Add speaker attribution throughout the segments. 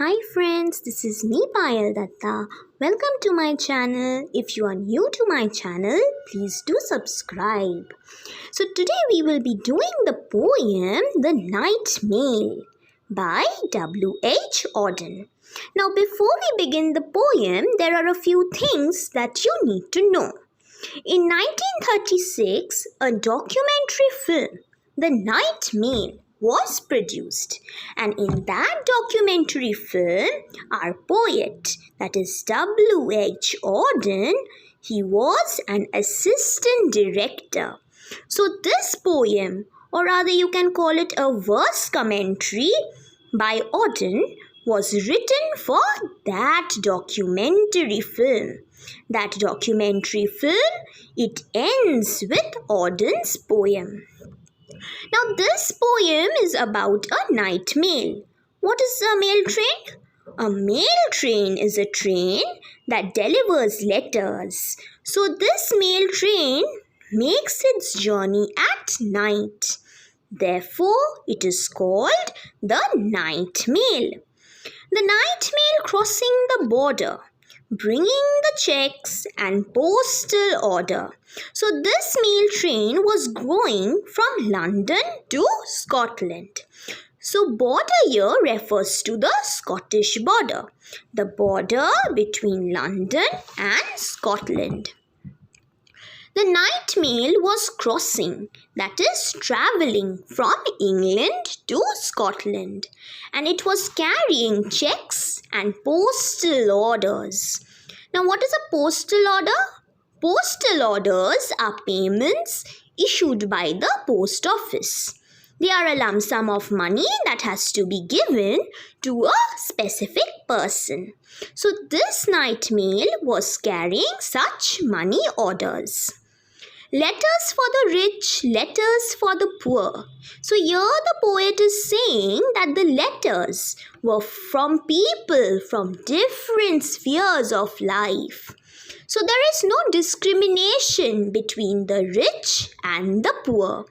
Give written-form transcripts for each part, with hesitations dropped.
Speaker 1: Hi friends, this is me Payal Dutta. Welcome to my channel. If you are new to my channel, please do subscribe. So today we will be doing the poem The Night Mail by W H Auden. Now before we begin the poem, there are a few things that you need to know. In 1936, a documentary film, The Night Mail, was produced, and in that documentary film, our poet, that is W H Auden, he was an assistant director. So this poem, or rather you can call it a verse commentary by Auden, was written for that documentary film. That documentary film, it ends with Auden's poem. Now this poem is about a night mail. What is a mail train? A mail train is a train that delivers letters. So this mail train makes its journey at night. Therefore, it is called the night mail. The night mail crossing the border, bringing the checks and postal order. So this mail train was going from London to Scotland. So border here refers to the Scottish border, the border between London and Scotland. The night mail was crossing, that is travelling from England to Scotland, and it was carrying checks and postal orders. Now what is a postal order? Postal orders are payments issued by the post office. They are a lump sum of money that has to be given to a specific person. So this night mail was carrying such money orders. Letters for the rich, letters for the poor. So here the poet is saying that the letters were from people from different spheres of life. So there is no discrimination between the rich and the poor.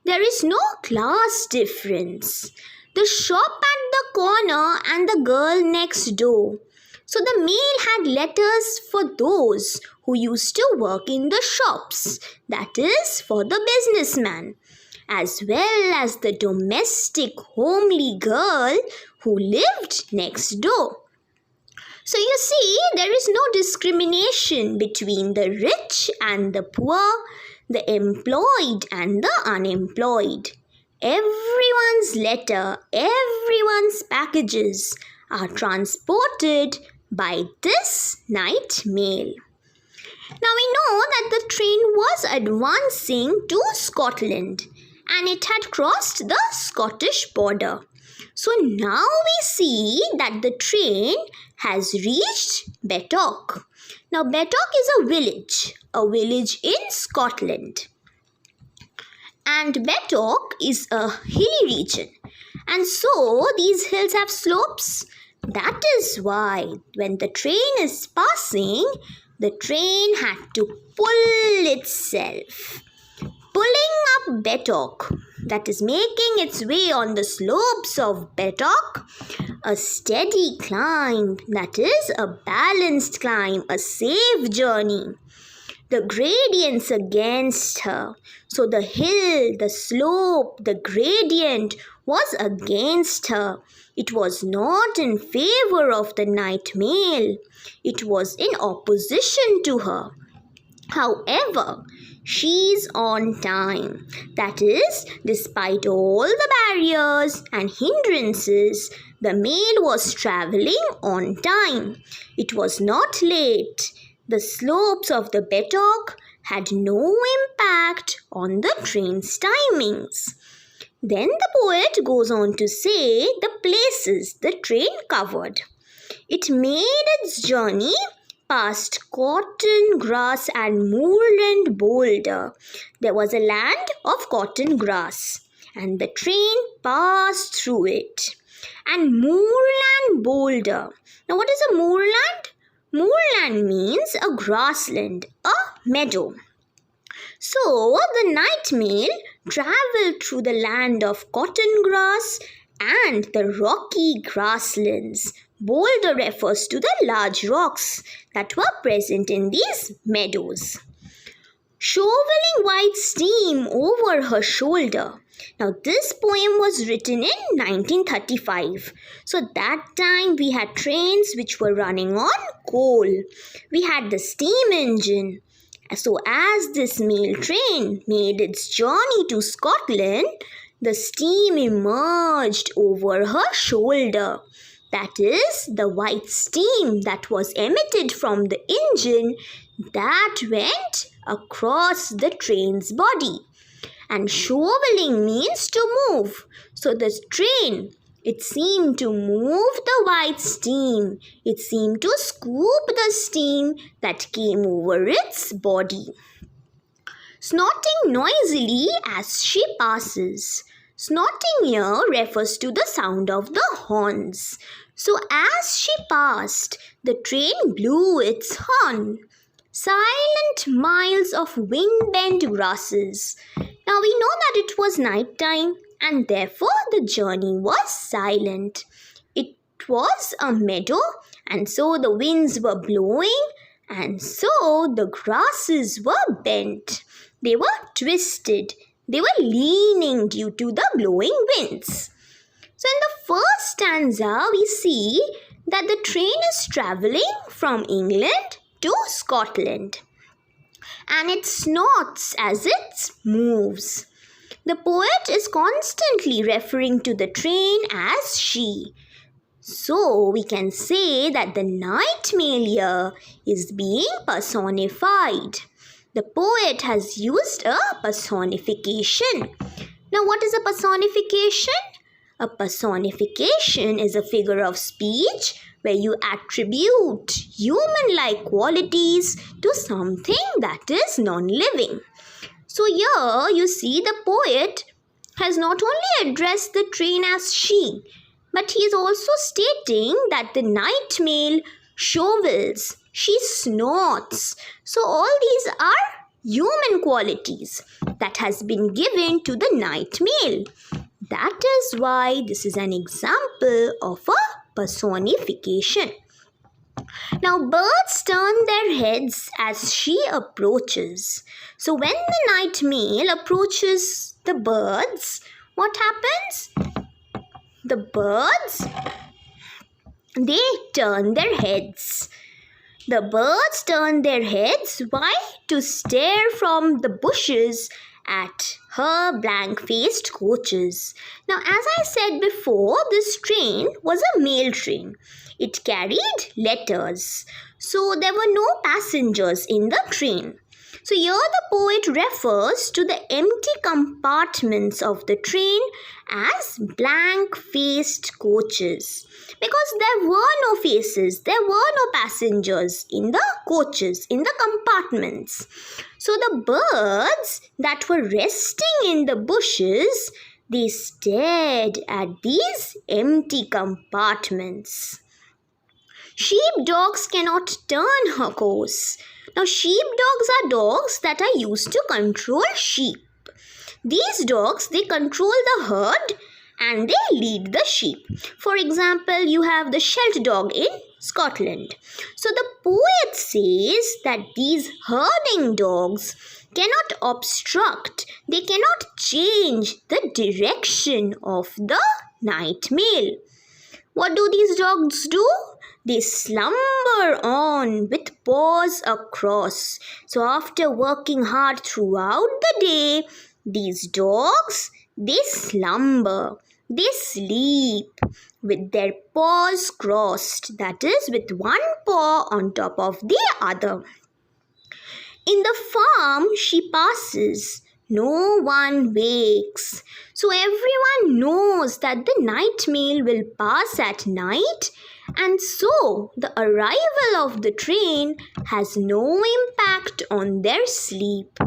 Speaker 1: There is no class difference. The shop at the corner and the girl next door. So the mail had letters for those who used to work in the shops, that is for the businessman, as well as the domestic homely girl who lived next door. So you see, there is no discrimination between the rich and the poor, the employed and the unemployed. Everyone's letter, everyone's packages are transported by this night mail. Now we know that the train was advancing to Scotland and it had crossed the Scottish border. So now we see that the train has reached Bettock. Now Bettock is a village in Scotland. And Bettock is a hilly region. And so these hills have slopes. That is why when the train is passing, the train had to pull itself. Pulling up Bettock, that is making its way on the slopes of Bettock, a steady climb, that is a balanced climb, a safe journey. The gradients against her. So the hill, the slope, the gradient was against her. It was not in favor of the night mail. It was in opposition to her. However, she's on time. That is, despite all the barriers and hindrances, the mail was travelling on time. It was not late. The slopes of the Bettock had no impact on the train's timings. Then the poet goes on to say the places the train covered. It made its journey past cotton grass and moorland boulder. There was a land of cotton grass and the train passed through it. And moorland boulder. Now what is a moorland? Moorland means a grassland, a meadow. So the night mail travelled through the land of cotton grass and the rocky grasslands Boulder refers to the large rocks that were present in these meadows. Shoveling white steam over her shoulder. Now this poem was written in 1935. So that time we had trains which were running on coal. We had the steam engine. So as this mail train made its journey to Scotland, the steam emerged over her shoulder. That is the white steam that was emitted from the engine that went across the train's body. And shoveling means to move. So the train, it seemed to move the white steam. It seemed to scoop the steam that came over its body. Snorting noisily as she passes. Snorting here refers to the sound of the horns. So as she passed, the train blew its horn. Silent miles of wind-bent grasses. Now we know that it was night time and therefore the journey was silent. It was a meadow and so the winds were blowing and so the grasses were bent. They were twisted. They were leaning due to the blowing winds. So in the first stanza, we see that the train is traveling from England to Scotland. And it snorts as it moves. The poet is constantly referring to the train as she. So we can say that the night mail here is being personified. The poet has used a personification. Now what is a personification? A personification is a figure of speech where you attribute human-like qualities to something that is non-living. So here you see the poet has not only addressed the train as she, but he is also stating that the night mail shovels, she snorts. So all these are human qualities that has been given to the night mail. That is why this is an example of a personification. Now birds turn their heads as she approaches. So when the night mail approaches the birds, what happens? The birds, they turn their heads. The birds turn their heads. Why? To stare from the bushes at her blank-faced coaches. Now, as I said before, this train was a mail train. It carried letters. So, there were no passengers in the train. So, here the poet refers to the empty compartments of the train as blank-faced coaches. Because there were no faces, there were no passengers in the coaches, in the compartments. So the birds that were resting in the bushes, they stared at these empty compartments. Sheepdogs cannot turn her course. Now sheepdogs are dogs that are used to control sheep. These dogs, they control the herd and they lead the sheep. For example, you have the Sheltie dog in Scotland. So the poet says that these herding dogs cannot obstruct, they cannot change the direction of the night mail. What do these dogs do? They slumber on with paws across. So after working hard throughout the day, these dogs, they slumber. They sleep with their paws crossed, that is, with one paw on top of the other. In the farm she passes, no one wakes. So everyone knows that the night mail will pass at night, and so the arrival of the train has no impact on their sleep.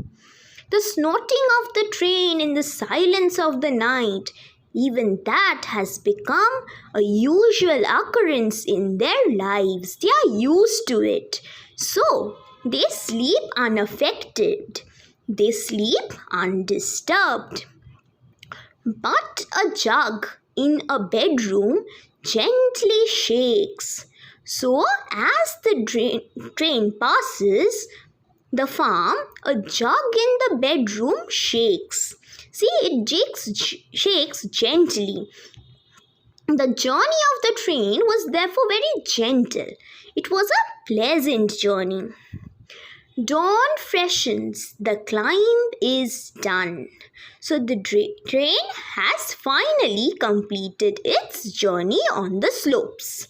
Speaker 1: The snorting of the train in the silence of the night, even that has become a usual occurrence in their lives. They are used to it. So, they sleep unaffected. They sleep undisturbed. But a jug in a bedroom gently shakes. So, as the train passes the farm, a jug in the bedroom shakes. See, it shakes gently. The journey of the train was therefore very gentle. It was a pleasant journey. Dawn freshens, the climb is done. So the train has finally completed its journey on the slopes.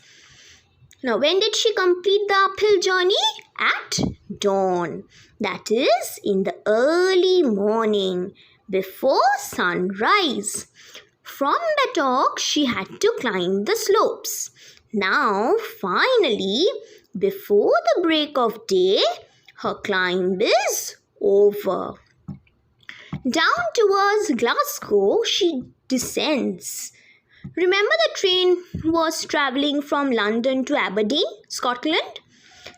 Speaker 1: Now, when did she complete the uphill journey? At dawn. That is, in the early morning, before sunrise. From Batok, she had to climb the slopes. Now, finally, before the break of day, her climb is over. Down towards Glasgow, she descends. Remember, the train was traveling from London to Aberdeen, Scotland?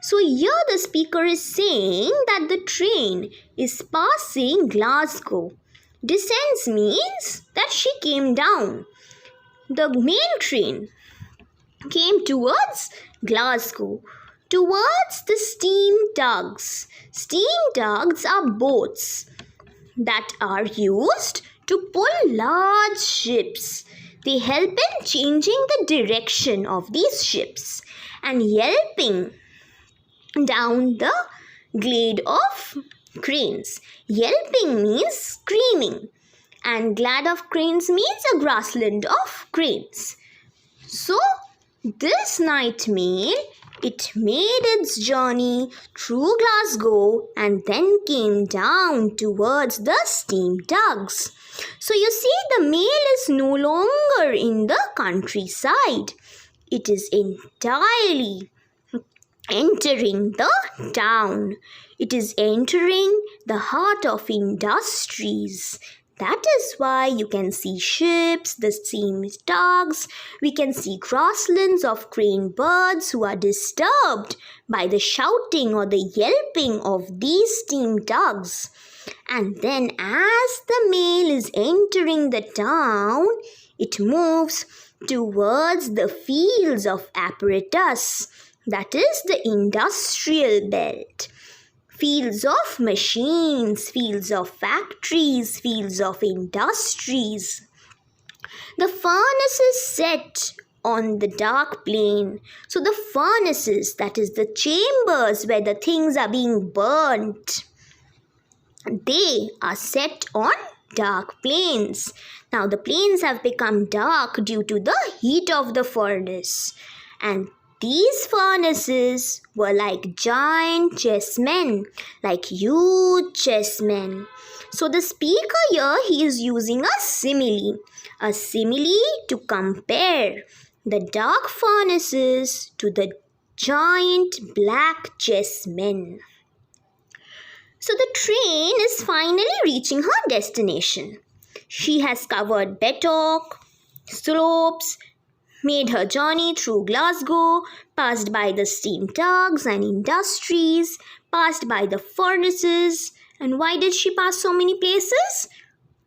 Speaker 1: So here the speaker is saying that the train is passing Glasgow. Descends means that she came down. The main train came towards Glasgow, towards the steam tugs. Steam tugs are boats that are used to pull large ships. They help in changing the direction of these ships and helping down the glade of cranes. Yelping means screaming, and glade of cranes means a grassland of cranes. So, this night mail, it made its journey through Glasgow and then came down towards the steam tugs. So, you see, the mail is no longer in the countryside. It is entirely entering the town. It is entering the heart of industries. That is why you can see ships, the steam tugs. We can see grasslands of crane birds who are disturbed by the shouting or the yelping of these steam tugs. And then as the mail is entering the town, it moves towards the fields of apparatus. That is the industrial belt. Fields of machines, fields of factories, fields of industries. The furnace is set on the dark plain. So the furnaces, that is the chambers where the things are being burnt, they are set on dark plains. Now the plains have become dark due to the heat of the furnace. And these furnaces were like giant chessmen, like huge chessmen. So the speaker here, he is using a simile to compare the dark furnaces to the giant black chessmen. So the train is finally reaching her destination. She has covered Batok, slopes, made her journey through Glasgow, passed by the steam tugs and industries, passed by the furnaces. And why did she pass so many places?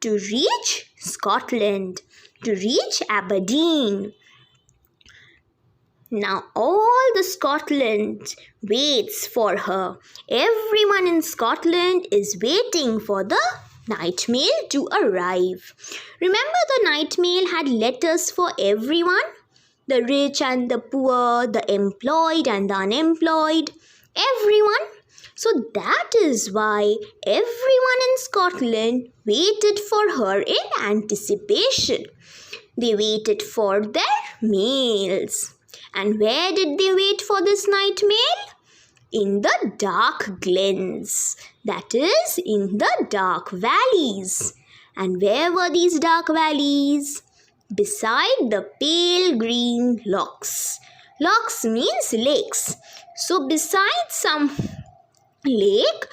Speaker 1: To reach Scotland, to reach Aberdeen. Now all the Scotland waits for her. Everyone in Scotland is waiting for the night mail to arrive. Remember, the night mail had letters for everyone? The rich and the poor, the employed and the unemployed, everyone. So that is why everyone in Scotland waited for her in anticipation. They waited for their mails. And where did they wait for this night mail? In the dark glens, that is, in the dark valleys. And where were these dark valleys? Beside the pale green lochs. Lochs means lakes. So beside some lake,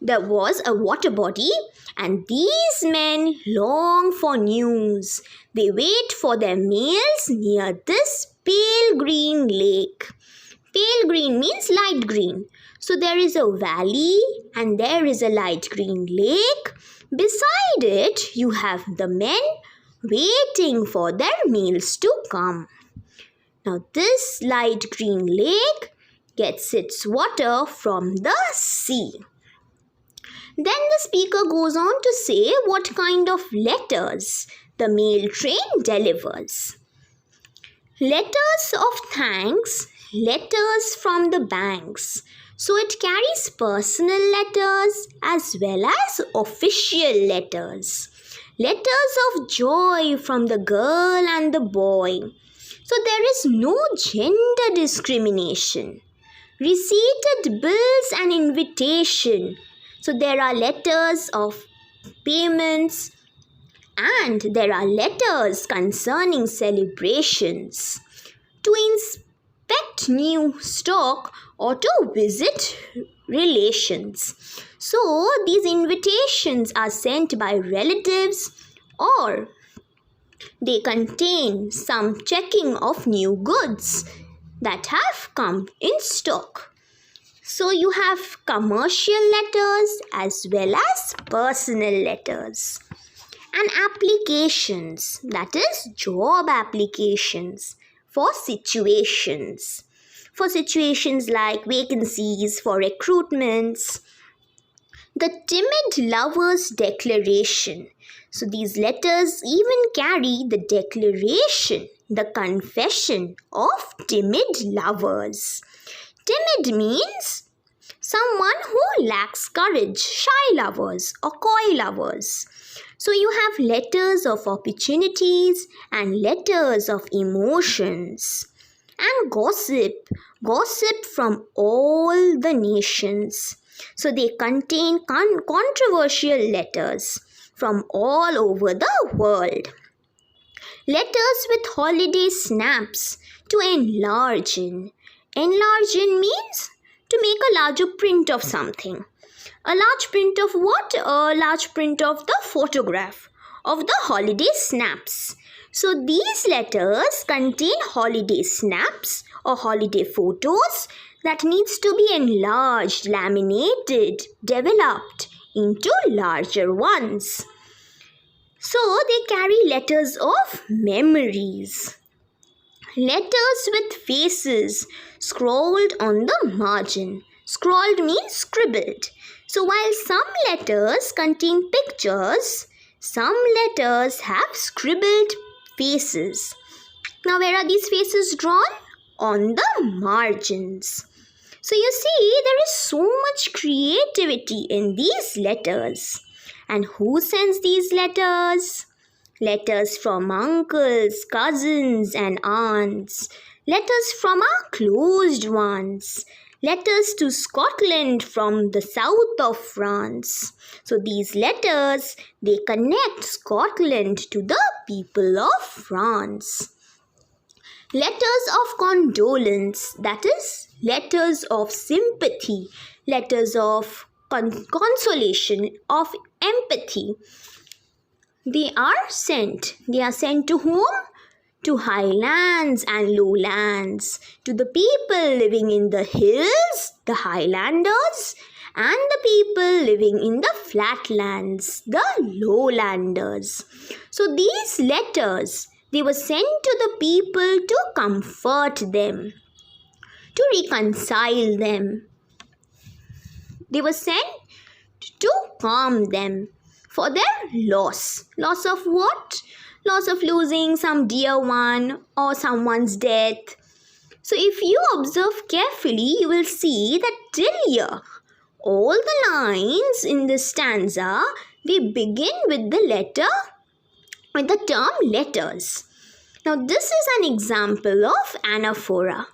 Speaker 1: there was a water body, and these men long for news. They wait for their mails near this pale green lake. Pale green means light green. So there is a valley and there is a light green lake. Beside it, you have the men waiting for their meals to come. Now this light green lake gets its water from the sea. Then the speaker goes on to say what kind of letters the mail train delivers. Letters of thanks, letters from the banks. So it carries personal letters as well as official letters. Letters of joy from the girl and the boy. So there is no gender discrimination. Receipted bills and invitation. So there are letters of payments and there are letters concerning celebrations. To inspect new stock or to visit relations. So these invitations are sent by relatives or they contain some checking of new goods that have come in stock. So you have commercial letters as well as personal letters. And applications, that is job applications for situations. For situations like vacancies, for recruitments. The timid lover's declaration. So these letters even carry the declaration, the confession of timid lovers. Timid means someone who lacks courage, shy lovers or coy lovers. So you have letters of opportunities and letters of emotions. And gossip from all the nations. So they contain controversial letters from all over the world. Letters with holiday snaps to enlarge in. Enlarge in means to make a larger print of something. A large print of what? A large print of the photograph of the holiday snaps. So these letters contain holiday snaps or holiday photos that needs to be enlarged, laminated, developed into larger ones. So they carry letters of memories. Letters with faces scrawled on the margin. Scrawled means scribbled. So while some letters contain pictures, some letters have scribbled faces. Now where are these faces drawn? On the margins. So you see there is so much creativity in these letters. And who sends these letters? Letters from uncles, cousins and aunts. Letters from our closed ones. Letters to Scotland from the south of France. So these letters, they connect Scotland to the people of France. Letters of condolence, that is, letters of sympathy, letters of consolation, of empathy. They are sent to whom? To highlands and lowlands, to the people living in the hills, the highlanders, and the people living in the flatlands, the lowlanders. So these letters, they were sent to the people to comfort them, to reconcile them. They were sent to calm them for their loss. Loss of what? Loss of losing some dear one or someone's death. So if you observe carefully, you will see that till here, all the lines in this stanza, they begin with the letter, with the term letters. Now this is an example of anaphora.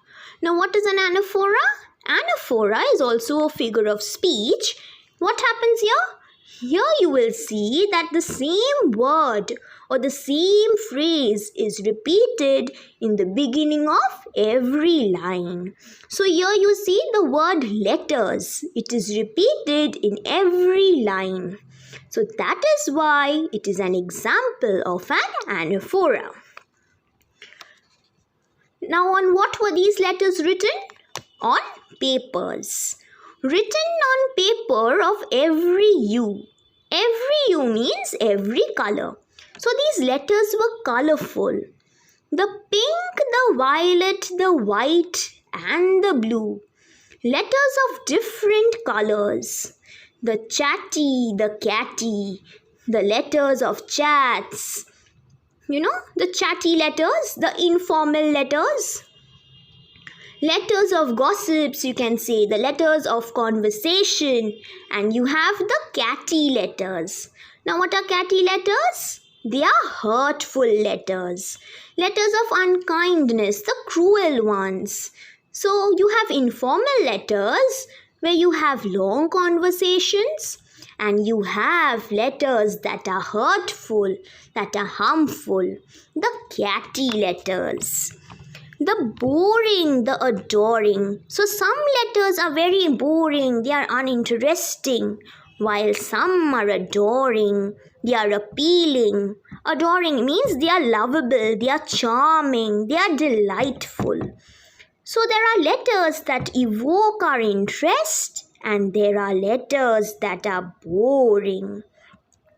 Speaker 1: Now what is an anaphora? Anaphora is also a figure of speech. What happens here? Here you will see that the same word or the same phrase is repeated in the beginning of every line. So here you see the word letters. It is repeated in every line. So that is why it is an example of an anaphora. Now on what were these letters written? On papers. Written on paper of every hue. Every hue means every color. So these letters were colorful. The pink, the violet, the white, and the blue. Letters of different colors. The chatty, the catty, the letters of chats. The chatty letters, the informal letters. Letters of gossips, you can say, the letters of conversation, and you have the catty letters. Now, what are catty letters? They are hurtful letters. Letters of unkindness, the cruel ones. So, you have informal letters where you have long conversations, and you have letters that are hurtful, that are harmful, the catty letters. The boring, the adoring. So some letters are very boring, they are uninteresting, while some are adoring, they are appealing. Adoring means they are lovable, they are charming, they are delightful. So there are letters that evoke our interest, and there are letters that are boring.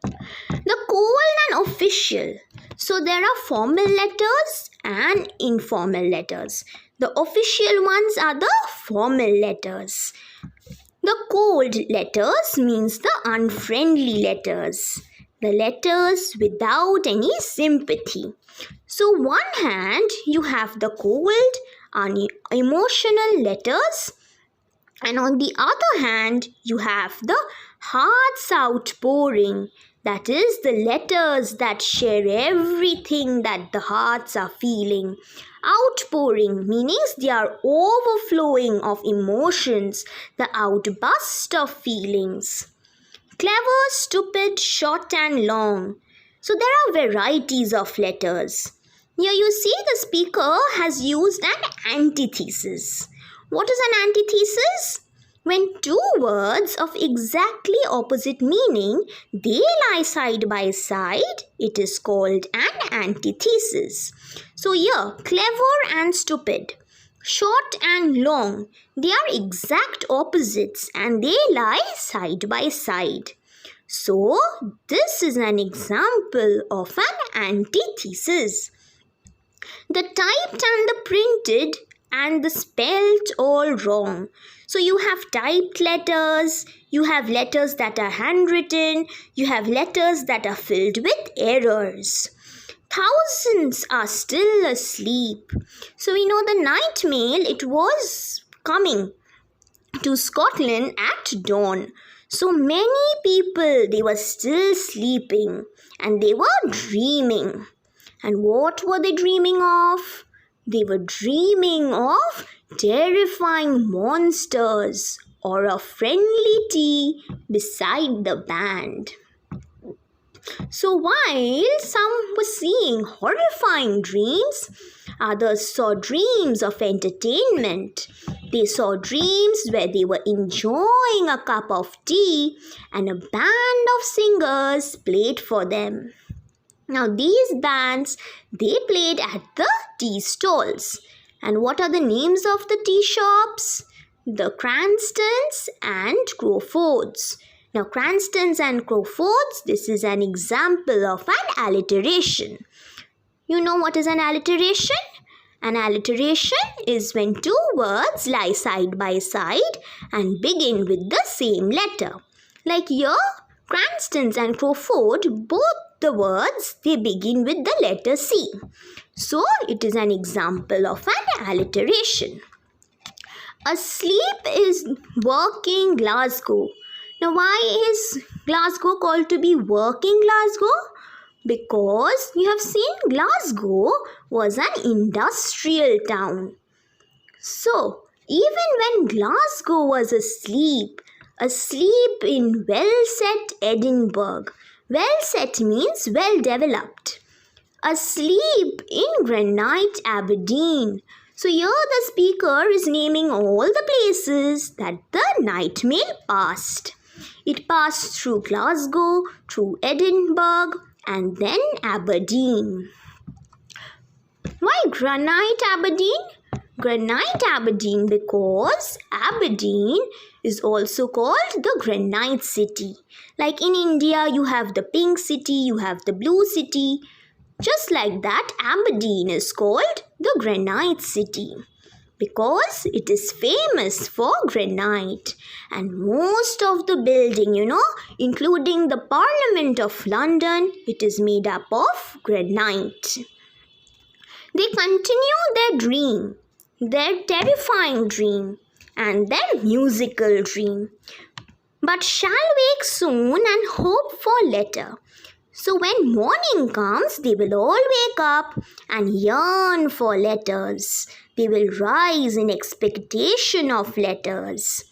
Speaker 1: The cold and official. So there are formal letters and informal letters. The official ones are the formal letters. The cold letters means the unfriendly letters. The letters without any sympathy. So one hand you have the cold, unemotional letters, and on the other hand you have the hearts outpouring. That is the letters that share everything that the hearts are feeling. Outpouring meaning they are overflowing of emotions, the outburst of feelings. Clever, stupid, short and long. So there are varieties of letters. Here you see the speaker has used an antithesis. What is an antithesis? When two words of exactly opposite meaning, they lie side by side, it is called an antithesis. So here, clever and stupid, short and long, they are exact opposites and they lie side by side. So, this is an example of an antithesis. The typed and the printed and the spelt all wrong. So you have typed letters, you have letters that are handwritten, you have letters that are filled with errors. Thousands are still asleep. So we know the night mail, it was coming to Scotland at dawn. So many people, they were still sleeping and they were dreaming. And what were they dreaming of? They were dreaming of terrifying monsters or a friendly tea beside the band. So while some were seeing horrifying dreams, others saw dreams of entertainment. They saw dreams where they were enjoying a cup of tea and a band of singers played for them. Now these bands, they played at the tea stalls. And what are the names of the tea shops? The Cranstons and Crawfords. Now Cranstons and Crawfords, this is an example of an alliteration. You know what is an alliteration? An alliteration is when two words lie side by side and begin with the same letter. Like here, Cranstons and Crawford, both the words, they begin with the letter C. So, it is an example of an alliteration. Asleep is working Glasgow. Now, why is Glasgow called to be working Glasgow? Because you have seen Glasgow was an industrial town. So, even when Glasgow was asleep in well-set Edinburgh. Well-set means well-developed. Asleep in Granite Aberdeen. So here the speaker is naming all the places that the night mail passed. It passed through Glasgow, through Edinburgh and then Aberdeen. Why Granite Aberdeen? Granite Aberdeen because Aberdeen is also called the Granite City. Like in India, you have the Pink City, you have the Blue City. Just like that, Aberdeen is called the Granite City because it is famous for granite, and most of the building, including the Parliament of London, it is made up of granite. They continue their dream, their terrifying dream, and their musical dream, but shall wake soon and hope for later. So when morning comes, they will all wake up and yearn for letters. They will rise in expectation of letters.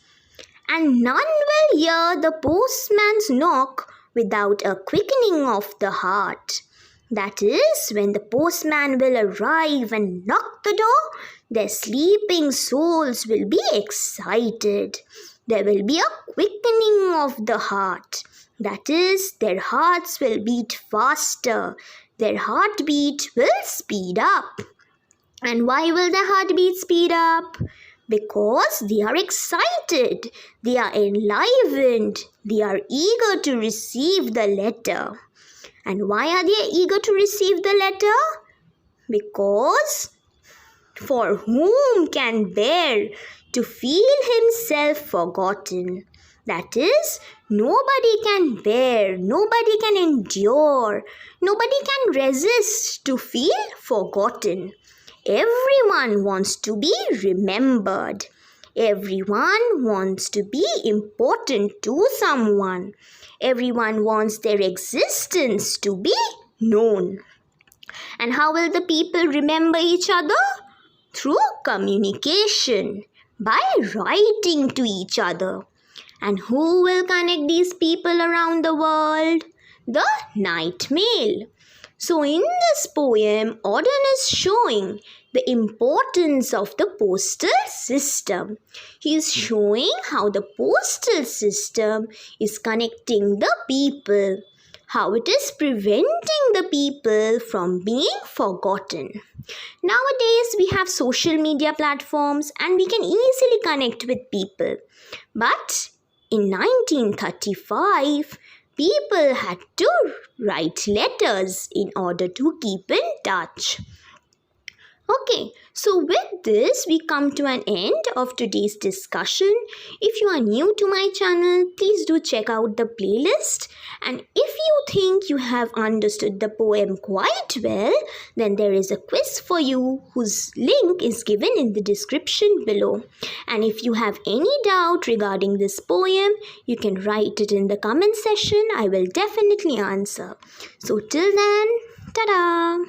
Speaker 1: And none will hear the postman's knock without a quickening of the heart. That is, when the postman will arrive and knock the door, their sleeping souls will be excited. There will be a quickening of the heart. That is, their hearts will beat faster. Their heartbeat will speed up. And why will their heartbeat speed up? Because they are excited. They are enlivened. They are eager to receive the letter. And why are they eager to receive the letter? Because for whom can bear to feel himself forgotten? That is, nobody can bear, nobody can endure, nobody can resist to feel forgotten. Everyone wants to be remembered. Everyone wants to be important to someone. Everyone wants their existence to be known. And how will the people remember each other? Through communication, by writing to each other. And who will connect these people around the world? The Night Mail. So in this poem, Auden is showing the importance of the postal system. He is showing how the postal system is connecting the people, how it is preventing the people from being forgotten. Nowadays, we have social media platforms and we can easily connect with people. But in 1935, people had to write letters in order to keep in touch. Okay, so with this, we come to an end of today's discussion. If you are new to my channel, please do check out the playlist. And if you think you have understood the poem quite well, then there is a quiz for you whose link is given in the description below. And if you have any doubt regarding this poem, you can write it in the comment section. I will definitely answer. So till then, ta-da!